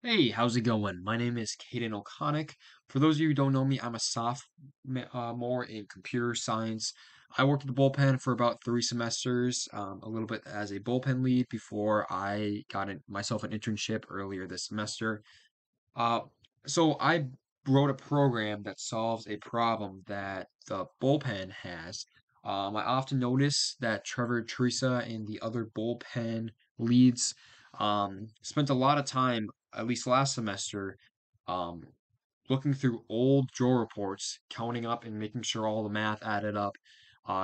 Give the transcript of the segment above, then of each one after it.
Hey, how's it going? My name is Caden O'Connick. For those of you who don't know me, I'm a sophomore in computer science. I worked at the Bullpen for about 3 semesters, a little bit as a bullpen lead before I got myself an internship earlier this semester. Uh, so I wrote a program that solves a problem that the bullpen has. I often notice that Trevor, Teresa, and the other bullpen leads spent a lot of time, at least last semester, um, looking through old draw reports, counting up and making sure all the math added up,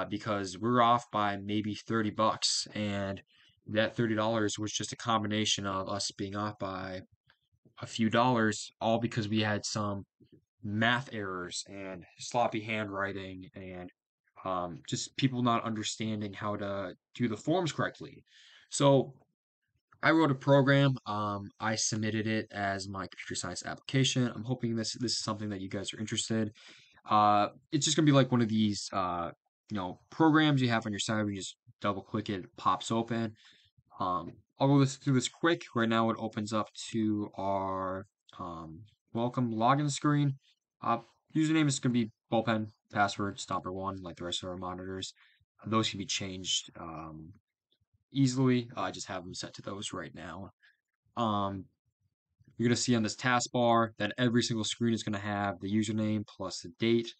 because we're off by maybe $30, and that $30 was just a combination of us being off by a few dollars, all because we had some math errors and sloppy handwriting and just people not understanding how to do the forms correctly. So I wrote a program. I submitted it as my computer science application. I'm hoping this is something that you guys are interested. It's just gonna be like one of these programs you have on your side where you just double click it, it pops open. I'll go through this quick. Right now, it opens up to our welcome login screen. Uh, Username is going to be bullpen, password, stomper1, like the rest of our monitors. Those can be changed easily. I just have them set to those right now. Um, you're going to see on this taskbar that every single screen is going to have the username plus the date.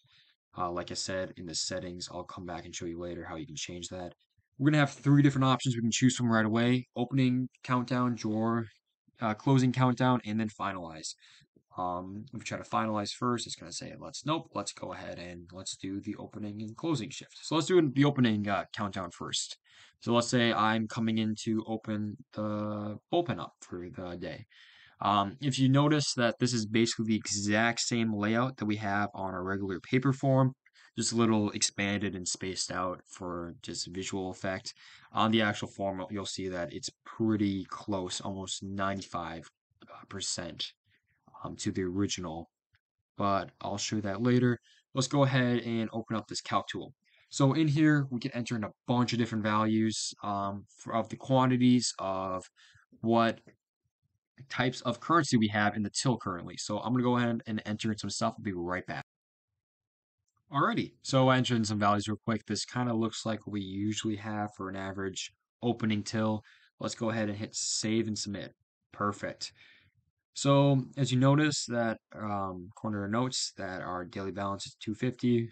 Like I said, in the settings, I'll come back and show you later how you can change that. We're gonna have three different options we can choose from right away: opening countdown, drawer, closing countdown, and then finalize. If we try to finalize first, it's gonna say let's go ahead and let's do the opening and closing shift. So let's do the opening countdown first. So let's say I'm coming in to open the bullpen up for the day. If you notice that this is basically the exact same layout that we have on our regular paper form, just a little expanded and spaced out for just visual effect. On the actual form, you'll see that it's pretty close, almost 95% to the original, but I'll show you that later. Let's go ahead and open up this calc tool. So in here, we can enter in a bunch of different values of the quantities of what types of currency we have in the till currently. So I'm going to go ahead and enter in some stuff. I'll be right back. Alrighty, so I entered in some values real quick. This kind of looks like what we usually have for an average opening till. Let's go ahead and hit save and submit. Perfect. So as you notice that corner notes that our daily balance is 250,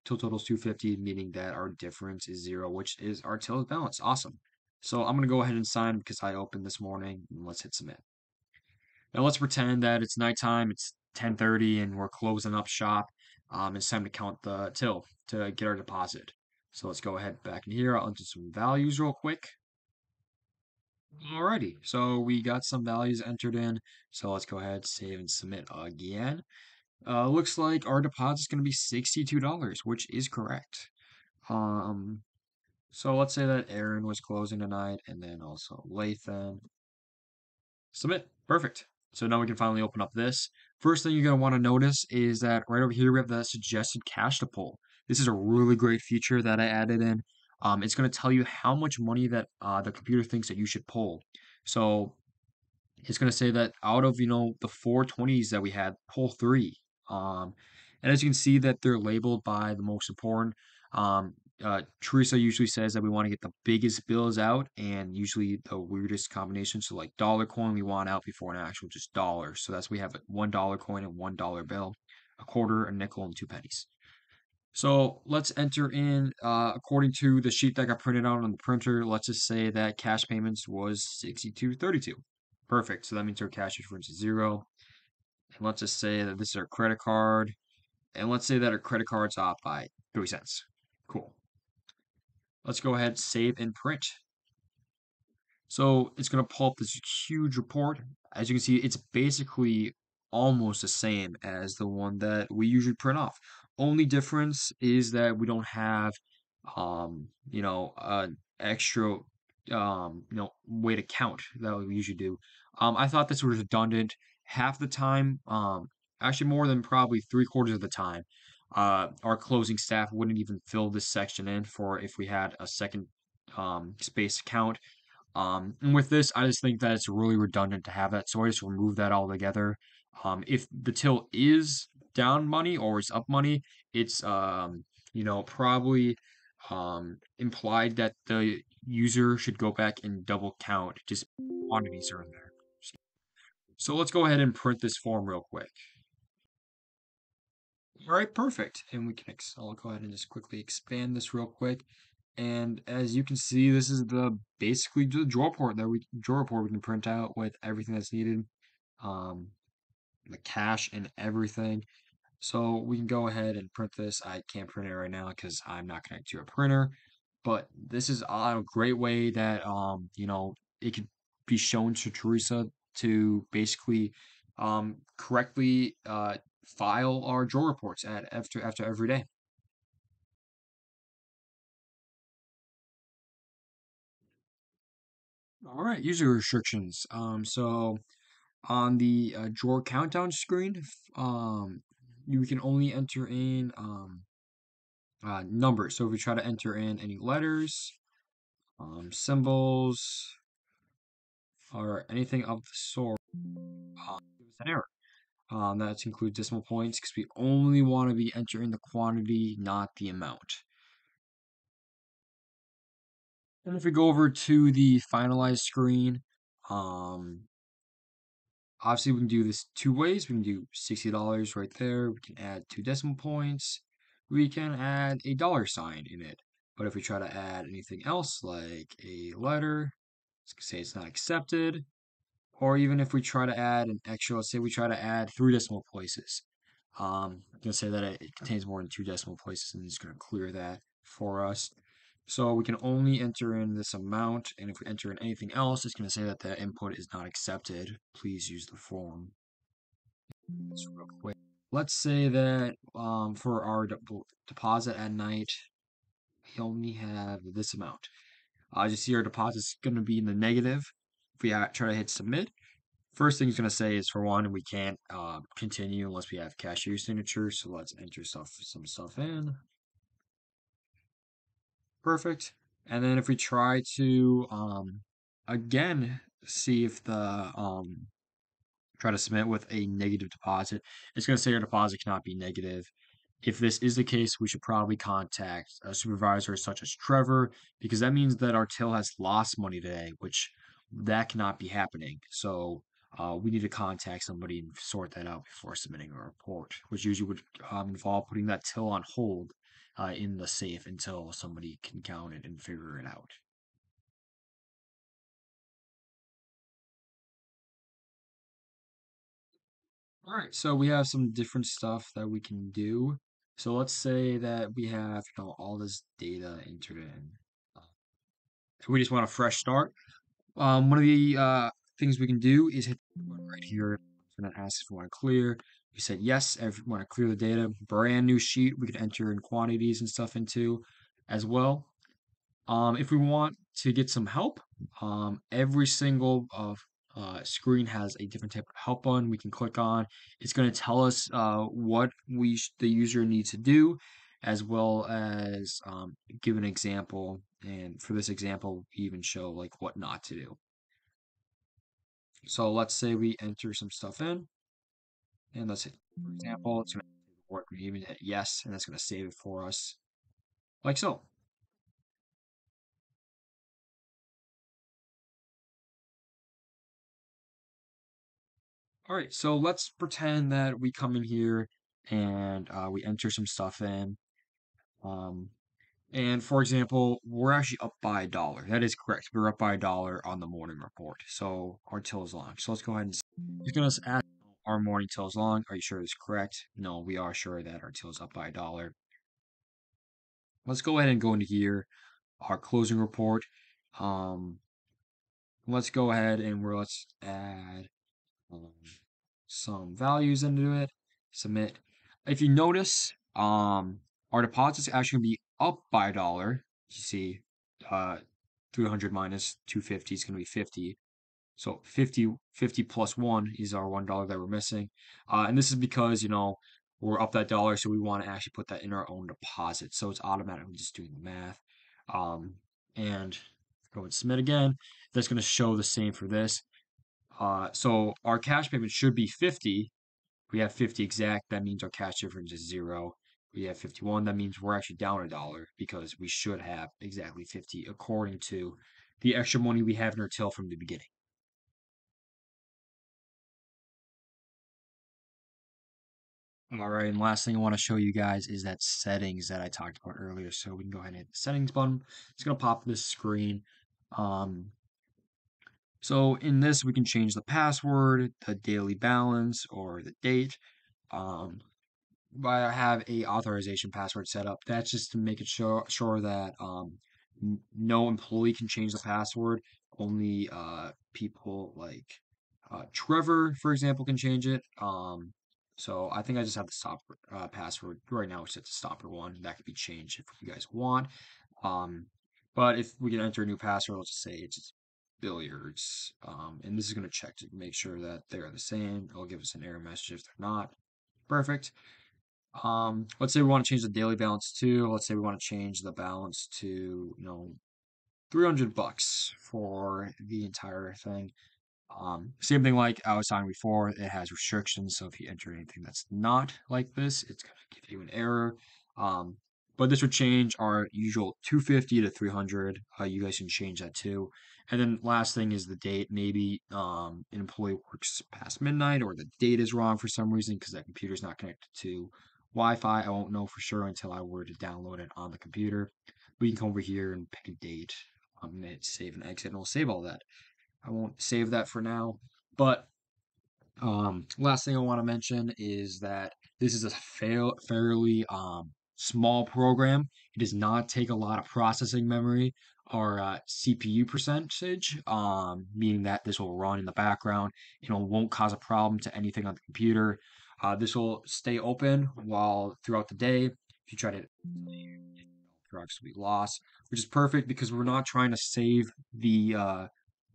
till total is 250, meaning that our difference is zero, which is our till balance. Awesome. So I'm going to go ahead and sign because I opened this morning, and let's hit submit. Now let's pretend that it's nighttime, it's 10:30 and we're closing up shop. It's time to count the till to get our deposit. So let's go ahead back in here. I'll enter some values real quick. Alrighty, so we got some values entered in. So let's go ahead, save and submit again. Looks like our deposit is going to be $62, which is correct. Um, so let's say that Aaron was closing tonight and then also Lathan. Submit. Perfect. So now we can finally open up this. First thing you're going to want to notice is that right over here we have the suggested cash to pull. This is a really great feature that I added in. It's going to tell you how much money that the computer thinks that you should pull. So it's going to say that out of the 420s that we had, pull three. And as you can see that they're labeled by the most important. Um, Teresa usually says that we want to get the biggest bills out and usually the weirdest combination. So like dollar coin we want out before an actual just dollar. So that's we have a $1 coin and $1 bill, a quarter, a nickel, and two pennies. So let's enter in, according to the sheet that got printed out on the printer, let's just say that cash payments was 62.32. Perfect. So that means our cash difference is zero. And let's just say that this is our credit card. And let's say that our credit card's off by 3 cents. Cool. Let's go ahead, save and print. So it's going to pull up this huge report. As you can see, it's basically almost the same as the one that we usually print off. Only difference is that we don't have, an extra, way to count that we usually do. I thought this was redundant half the time. Actually more than probably 3/4 of the time. Our closing staff wouldn't even fill this section in for if we had a second space count. And with this, I just think that it's really redundant to have that, so I just remove that altogether. If the till is down money or it's up money, it's probably implied that the user should go back and double count just quantities are in there. So let's go ahead and print this form real quick. All right, perfect. And I'll go ahead and just quickly expand this real quick. And as you can see, this is the basically the draw report we can print out with everything that's needed, um, the cash and everything. So we can go ahead and print this. I can't print it right now because I'm not connected to a printer, but this is a great way that it could be shown to Teresa to basically correctly file our draw reports at after every day. All right, user restrictions. So on the drawer countdown screen, you can only enter in numbers. So if we try to enter in any letters, symbols, or anything of the sort, give us an error. That includes decimal points because we only want to be entering the quantity, not the amount. And if we go over to the finalized screen, um, obviously, we can do this two ways. We can do $60 right there. We can add two decimal points. We can add a dollar sign in it. But if we try to add anything else, like a letter, let's say it's not accepted. Or even if we try to add an extra, let's say we try to add three decimal places. I'm going to say that it contains more than two decimal places, and it's going to clear that for us. So we can only enter in this amount, and if we enter in anything else, it's going to say that the input is not accepted. Please use the form. This real quick. Let's say that for our deposit at night, we only have this amount. As you see, our deposit's going to be in the negative. If we try to hit submit, first thing it's going to say is for one, we can't continue unless we have cashier signature. So let's enter some stuff in. Perfect. And then if we try to again see if the try to submit with a negative deposit, it's going to say your deposit cannot be negative. If this is the case, we should probably contact a supervisor such as Trevor because that means that our till has lost money today, which that cannot be happening. So we need to contact somebody and sort that out before submitting a report, which usually would involve putting that till on hold in the safe until somebody can count it and figure it out. All right, so we have some different stuff that we can do. So let's say that we have, all this data entered in. Uh, We just want a fresh start. One of the things we can do is hit the button right here. It's going to ask if we want to clear. We said yes, if we want to clear the data. Brand new sheet we can enter in quantities and stuff into as well. If we want to get some help, every single screen has a different type of help button we can click on. It's going to tell us what the user needs to do, as well as give an example. And for this example, we even show like what not to do. So let's say we enter some stuff in, and let's hit, for example, it's going to work. We even hit yes, and that's going to save it for us, like so. All right, so let's pretend that we come in here and we enter some stuff in. Um, and for example, we're actually up by a dollar. That is correct. We're up by a dollar on the morning report. So our till is long. So let's go ahead and it's going to ask our morning till is long. Are you sure it's correct? No, we are sure that our till is up by a dollar. Let's go ahead and go into here, our closing report. Um, let's go ahead and let's add um, some values into it, submit. If you notice, our deposit's actually gonna be up by a dollar. You see, uh, 300 minus 250 is gonna be 50. So 50 plus one is our $1 that we're missing. And this is because, we're up that dollar, so we want to actually put that in our own deposit. So it's automatically just doing the math. And Go and submit again. That's going to show the same for this. So our cash payment should be 50. We have 50 exact. That means our cash difference is zero. We have 51. That means we're actually down $1 because we should have exactly 50 according to the extra money we have in our till from the beginning. All right, and last thing I want to show you guys is that settings that I talked about earlier. So we can go ahead and hit the settings button. It's going to pop this screen. Um, so in this, we can change the password, the daily balance, or the date. Um, but I have a authorization password set up. That's just to make it sure that no employee can change the password. Only people like Trevor, for example, can change it. So I think I just have the stopper password right now. It's set to stopper one. That could be changed if you guys want. Um, but if we can enter a new password, let's just say it's just billiards. And this is going to check to make sure that they're the same. It'll give us an error message if they're not. Perfect. Let's say we want to change the daily balance to, let's say we want to change the balance to, 300 bucks for the entire thing. Same thing like I was talking before, it has restrictions. So if you enter anything that's not like this, it's going to give you an error. Um, but this would change our usual 250 to 300. You guys can change that too. And then last thing is the date. Maybe an employee works past midnight or the date is wrong for some reason because that computer is not connected to Wi-Fi. I won't know for sure until I were to download it on the computer. We can come over here and pick a date. Hit save and exit, and we'll save all that. I won't save that for now. But last thing I want to mention is that this is a fairly small program. It does not take a lot of processing memory or CPU percentage, meaning that this will run in the background. It won't cause a problem to anything on the computer. This will stay open while throughout the day. If you try to drugs will be lost, which is perfect because we're not trying to save the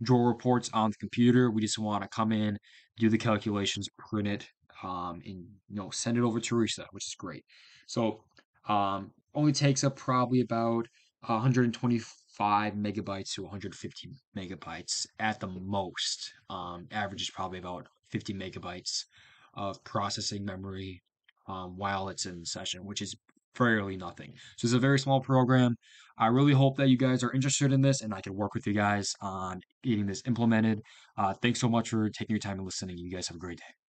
drawer reports on the computer. We just want to come in, do the calculations, print it, and send it over to Teresa, which is great. So only takes up probably about 125 megabytes to 150 megabytes at the most. Average is probably about 50 megabytes of processing memory while it's in session, which is fairly nothing. So it's a very small program. I really hope that you guys are interested in this and I can work with you guys on getting this implemented. Thanks so much for taking your time and listening. You guys have a great day.